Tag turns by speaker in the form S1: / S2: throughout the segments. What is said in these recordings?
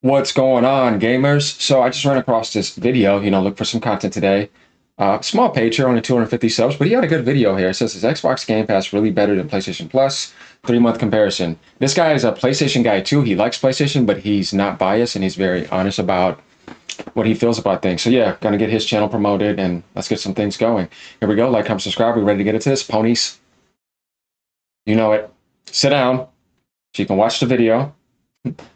S1: What's going on, gamers? So I just ran across this video, look for some content today. Small page here, only 250 subs, but he had a good video here. It says, is Xbox Game Pass really better than PlayStation Plus? 3-month comparison. This guy is a PlayStation guy too. He likes PlayStation, but he's not biased and he's very honest about what he feels about things. So yeah, gonna get his channel promoted and let's get some things going. Here we go. Like, comment, subscribe. We're ready to get into this. Ponies, you know it. Sit down so you can watch the video.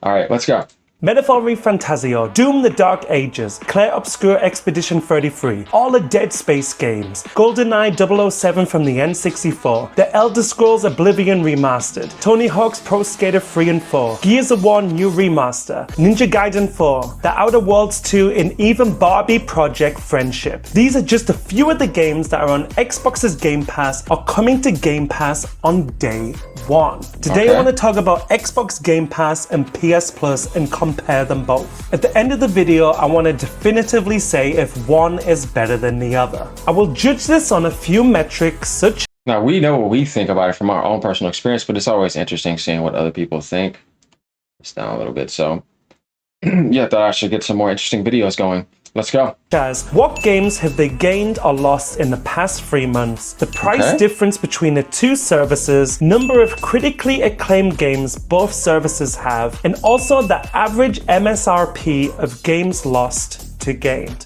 S1: All right, let's go.
S2: Metaphor Fantasio, Doom the Dark Ages, Claire Obscure Expedition 33, all the Dead Space games, GoldenEye 007 from the N64, The Elder Scrolls Oblivion Remastered, Tony Hawk's Pro Skater 3 and 4, Gears of War New Remaster, Ninja Gaiden 4, The Outer Worlds 2, and even Barbie Project Friendship. These are just a few of the games that are on Xbox's Game Pass or coming to Game Pass on day one. Today I want to talk about Xbox Game Pass and PS Plus and compare them both. At the end of the video, I want to definitively say if one is better than the other. I will judge this on a few metrics such.
S1: Now, we know what we think about it from our own personal experience, but it's always interesting seeing what other people think. It's down a little bit, so yeah, I thought I should get some more interesting videos going. Let's go.
S2: As what games have they gained or lost in the past 3 months, the price difference between the two services, number of critically acclaimed games both services have, and also the average MSRP of games lost to gained.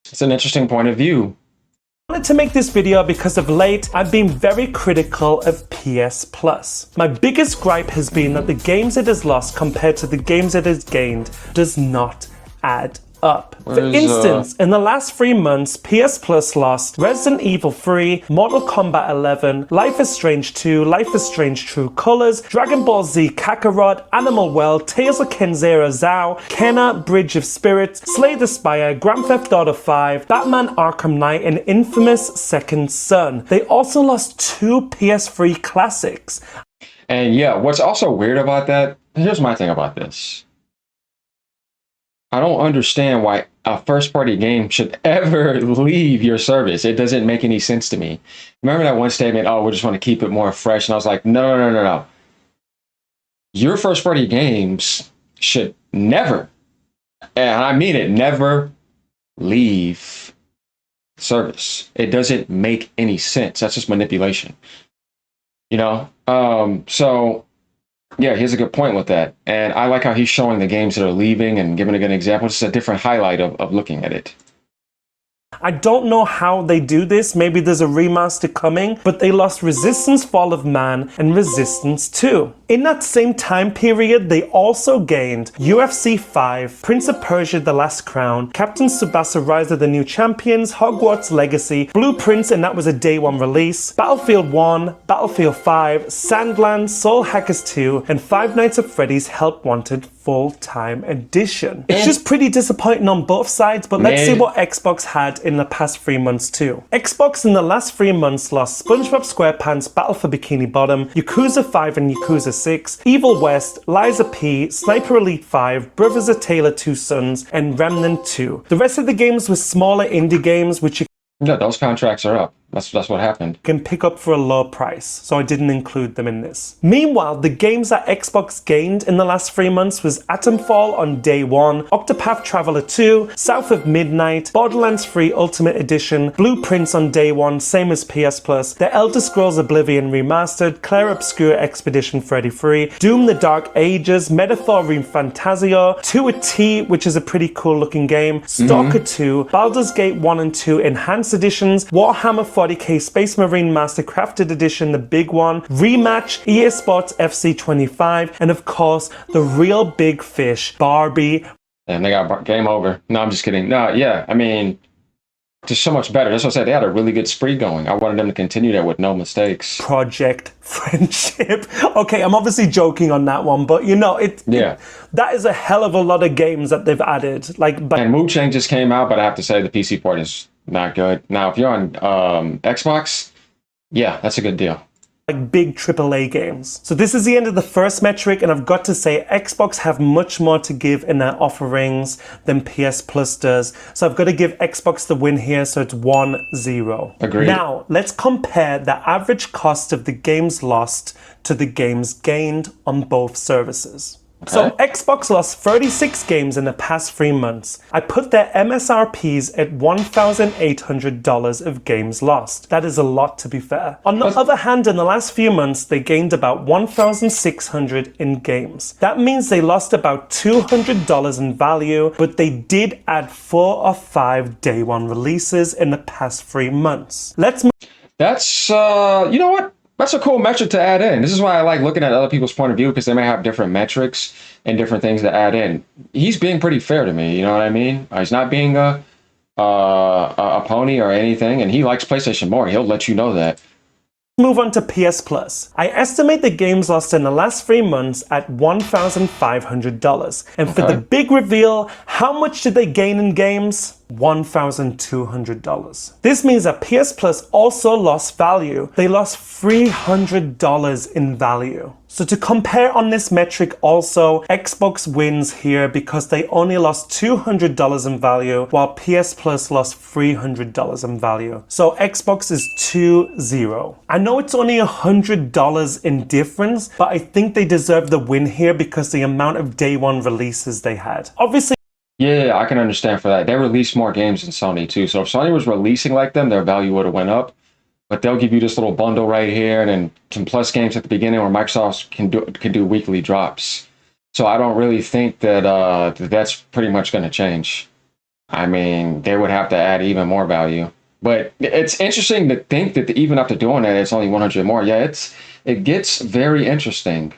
S1: It's an interesting point of view.
S2: I wanted to make this video because of late I've been very critical of PS Plus. My biggest gripe has been that the games it has lost compared to the games it has gained does not add up. For instance, in the last 3 months, PS Plus lost Resident Evil 3, Mortal Kombat 11, Life is Strange 2, Life is Strange True Colors, Dragon Ball Z Kakarot, Animal World, Tales of Kenzera Zao, Kena Bridge of Spirits, Slay the Spire, Grand Theft Auto 5, Batman Arkham Knight, and Infamous Second Son. They also lost 2 PS3 classics.
S1: And yeah, what's also weird about that, here's my thing about this. I don't understand why a first-party game should ever leave your service. It doesn't make any sense to me. Remember that one statement, oh, we just want to keep it more fresh. And I was like, no. Your first-party games should never, and I mean it, never leave service. It doesn't make any sense. That's just manipulation. So yeah, he has a good point with that. And I like how he's showing the games that are leaving and giving a good example. It's a different highlight of looking at it.
S2: I don't know how they do this. Maybe there's a remaster coming, but they lost Resistance Fall of Man and Resistance 2. In that same time period, they also gained UFC 5, Prince of Persia: The Last Crown, Captain Tsubasa Rise of the New Champions, Hogwarts Legacy, Blueprints, and that was a day one release, Battlefield 1, Battlefield 5, Sandland, Soul Hackers 2, and Five Nights at Freddy's Help Wanted Full-Time Edition. It's just pretty disappointing on both sides, but let's see what Xbox had in the past 3 months too. Xbox in the last 3 months lost SpongeBob SquarePants Battle for Bikini Bottom, Yakuza 5 and Yakuza 6, Evil West, Liza P, Sniper Elite 5, Brothers of Taylor 2 Sons, and Remnant 2. The rest of the games were smaller indie games which you
S1: No, those contracts are up. That's what happened.
S2: Can pick up for a low price, so I didn't include them in this. Meanwhile, the games that Xbox gained in the last 3 months was Atomfall on day 1, Octopath Traveler 2, South of Midnight, Borderlands 3 Ultimate Edition, Blueprints on day 1, same as PS Plus, The Elder Scrolls Oblivion Remastered, Claire Obscure Expedition 33, Doom the Dark Ages, Metaphor Fantasio, 2 a T, which is a pretty cool looking game, Stalker 2, Baldur's Gate 1 and 2 Enhanced Editions, Warhammer 40k Space Marine Master Crafted Edition, the big one, Rematch, EA Sports FC 25, and of course, the real big fish, Barbie.
S1: And they got game over. No, I'm just kidding. No, yeah, I mean, just so much better. That's what I said. They had a really good spree going. I wanted them to continue that with no mistakes.
S2: Project Friendship. Okay, I'm obviously joking on that one, but that is a hell of a lot of games that they've added. And
S1: Mood Changes came out, but I have to say the PC port is not good. Now, if you're on Xbox, yeah, that's a good deal.
S2: Like big AAA games. So this is the end of the first metric, and I've got to say Xbox have much more to give in their offerings than PS Plus does. So I've got to give Xbox the win here, so it's 1-0.
S1: Agreed.
S2: Now, let's compare the average cost of the games lost to the games gained on both services. So
S1: Okay.
S2: Xbox lost 36 games in the past 3 months. I put their MSRPs at $1,800 of games lost. That is a lot, to be fair. On the other hand, in the last few months, they gained about 1,600 in games. That means they lost about $200 in value, but they did add 4 or 5 day one releases in the past 3 months. Let's move
S1: That's you know what? That's a cool metric to add in. This is why I like looking at other people's point of view because they may have different metrics and different things to add in. He's being pretty fair to me. You know what I mean? He's not being a pony or anything, and he likes PlayStation more. He'll let you know that.
S2: move on to PS Plus. I estimate the games lost in the last 3 months at $1,500. And for the big reveal, how much did they gain in games? $1,200. This means that PS Plus also lost value. They lost $300 in value. So to compare on this metric also, Xbox wins here because they only lost $200 in value while PS Plus lost $300 in value. So Xbox is 2-0. I know it's only $100 in difference, but I think they deserve the win here because the amount of day one releases they had. Obviously,
S1: Yeah, I can understand for that. They released more games than Sony too. So if Sony was releasing like them, their value would have went up. But they'll give you this little bundle right here, and then some plus games at the beginning, where Microsoft can do weekly drops. So I don't really think that that's pretty much going to change. I mean, they would have to add even more value. But it's interesting to think that even after doing that, it's only 100 more. Yeah, it gets very interesting.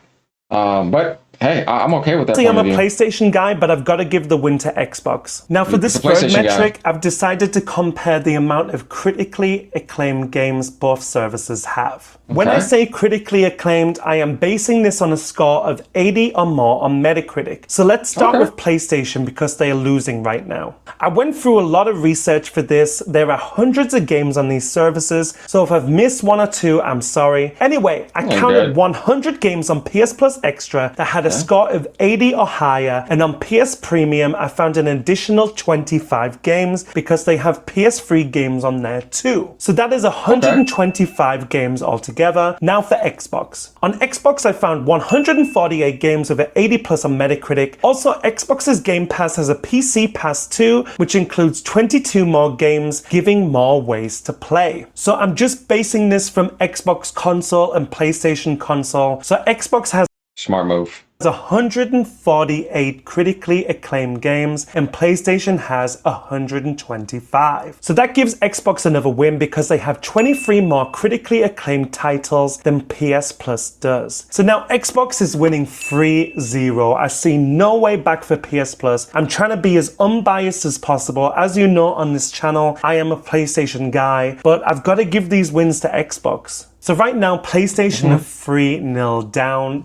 S1: But hey, I'm okay with that.
S2: I'm a PlayStation guy, but I've got to give the win to Xbox. Now for this third metric, I've decided to compare the amount of critically acclaimed games both services have. When I say critically acclaimed, I am basing this on a score of 80 or more on Metacritic. So let's start with PlayStation because they are losing right now. I went through a lot of research for this. There are hundreds of games on these services, so if I've missed one or two, I'm sorry. Anyway, I counted 100 games on PS Plus Extra that had a score of 80 or higher, and on PS Premium, I found an additional 25 games because they have PS3 games on there too. So that is 125 games altogether. Now for Xbox. On Xbox, I found 148 games with an 80 plus on Metacritic. Also, Xbox's Game Pass has a PC Pass too, which includes 22 more games, giving more ways to play. So I'm just basing this from Xbox console and PlayStation console. So Xbox has
S1: smart move.
S2: 148 critically acclaimed games and PlayStation has 125. So that gives Xbox another win because they have 23 more critically acclaimed titles than PS Plus does. So now Xbox is winning 3-0. I see no way back for PS Plus. I'm trying to be as unbiased as possible. As you know on this channel, I am a PlayStation guy, but I've got to give these wins to Xbox. So right now, PlayStation are 3-0 down.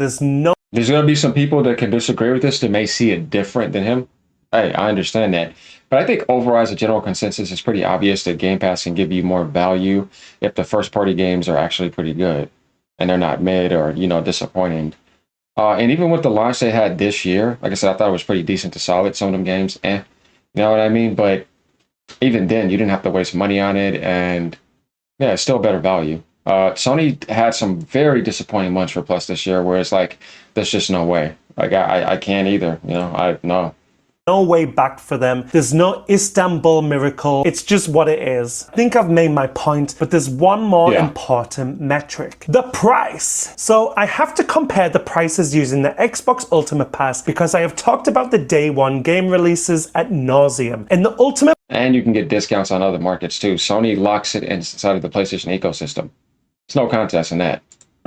S1: There's going to be some people that can disagree with this that may see it different than him. Hey, I understand that. But I think overall, as a general consensus, it's pretty obvious that Game Pass can give you more value if the first-party games are actually pretty good and they're not mid or, disappointing. And even with the launch they had this year, like I said, I thought it was pretty decent to solid. Some of them games, you know what I mean? But even then, you didn't have to waste money on it. And yeah, it's still better value. Sony had some very disappointing months for Plus this year where it's like, there's just no way. Like, I can't either, no
S2: way back for them. There's no Istanbul miracle. It's just what it is. I think I've made my point, but there's one more important metric. The price. So I have to compare the prices using the Xbox Ultimate Pass because I have talked about the day one game releases ad nauseum. And the Ultimate
S1: And you can get discounts on other markets too. Sony locks it inside of the PlayStation ecosystem. It's no contest in that.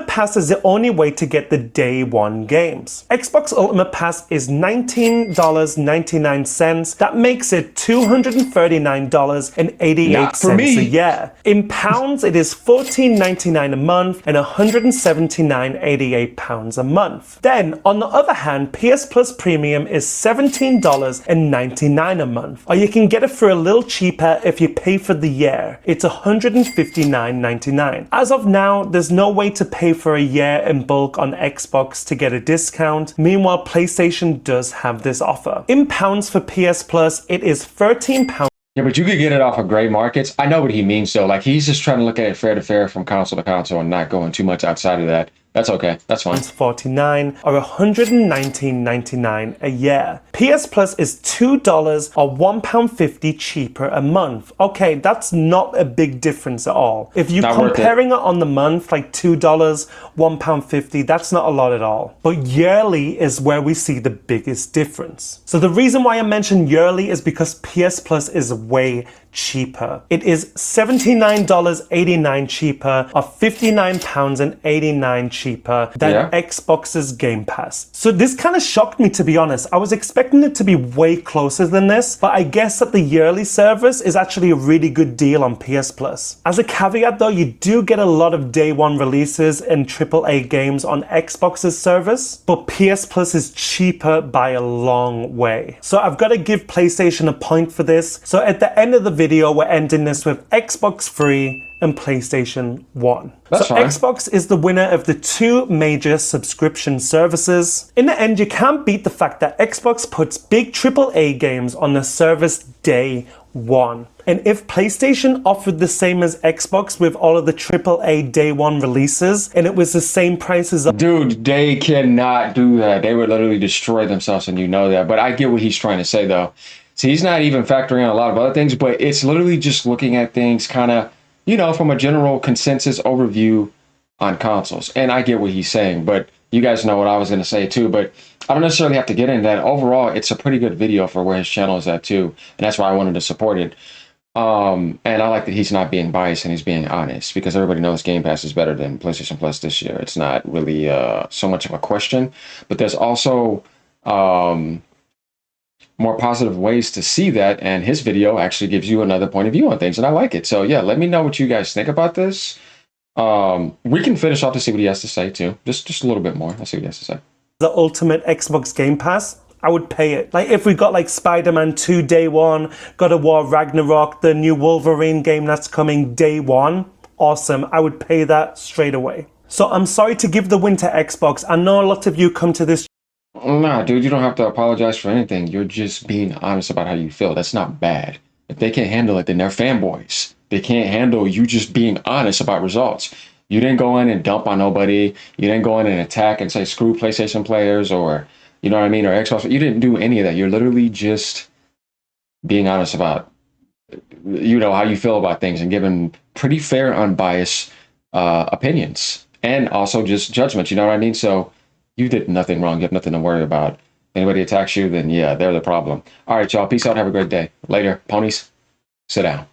S2: Pass is the only way to get the day one games. Xbox Ultimate Pass is $19.99. That makes it $239.88 a year. In pounds, it is $14.99 a month and £179.88 a month. Then, on the other hand, PS Plus Premium is $17.99 a month. Or you can get it for a little cheaper if you pay for the year. It's $159.99. As of now, there's no way to pay for a year in bulk on Xbox to get a discount. Meanwhile, PlayStation does have this offer. In pounds for PS Plus, it is £13.
S1: Yeah, but you could get it off of gray markets. I know what he means though. Like, he's just trying to look at it fair to fair from console to console and not going too much outside of that. That's okay. That's fine.
S2: $49 or $119.99 a year. PS Plus is $2 or £1.50 cheaper a month. Okay, that's not a big difference at all. If you're comparing it on the month, like $2, £1.50, that's not a lot at all. But yearly is where we see the biggest difference. So the reason why I mentioned yearly is because PS Plus is way cheaper. It is $79.89 cheaper or £59.89 cheaper than Xbox's Game Pass. So this kind of shocked me, to be honest. I was expecting it to be way closer than this, but I guess that the yearly service is actually a really good deal on PS Plus. As a caveat though, you do get a lot of day one releases and AAA games on Xbox's service, but PS Plus is cheaper by a long way. So I've got to give PlayStation a point for this. So at the end of the video, we're ending this with Xbox free and PlayStation 1.
S1: That's fine.
S2: Xbox is the winner of the two major subscription services. In the end, you can't beat the fact that Xbox puts big AAA games on the service day one. And if PlayStation offered the same as Xbox with all of the AAA day one releases, and it was the same price as...
S1: Dude, they cannot do that. They would literally destroy themselves, and you know that. But I get what he's trying to say, though. So he's not even factoring in a lot of other things, but it's literally just looking at things kind of, you know, from a general consensus overview on consoles. And I get what he's saying, but you guys know what I was going to say too, but I don't necessarily have to get into that. Overall, it's a pretty good video for where his channel is at too. And that's why I wanted to support it. And I like that he's not being biased and he's being honest, because everybody knows Game Pass is better than PlayStation Plus this year. It's not really so much of a question, but there's also more positive ways to see that, and his video actually gives you another point of view on things, and I like it. So yeah, let me know what you guys think about this. We can finish off to see what he has to say too, just a little bit more. Let's see what he has to say.
S2: The ultimate Xbox Game Pass, I would pay it. Like if we got like Spider-Man 2 day one, God of War Ragnarok, the new Wolverine game that's coming day one, awesome, I would pay that straight away. So I'm sorry to give the win to Xbox. I know a lot of you come to this...
S1: Nah, dude, you don't have to apologize for anything. You're just being honest about how you feel. That's not bad. If they can't handle it, then they're fanboys. They can't handle you just being honest about results. You didn't go in and dump on nobody. You didn't go in and attack and say screw PlayStation players or, you know what I mean, or Xbox. You didn't do any of that. You're literally just being honest about, you know, how you feel about things and giving pretty fair, unbiased opinions and also just judgments. You know what I mean? So you did nothing wrong. You have nothing to worry about. Anybody attacks you, then yeah, they're the problem. All right, y'all. Peace out. Have a great day. Later. Ponies, sit down.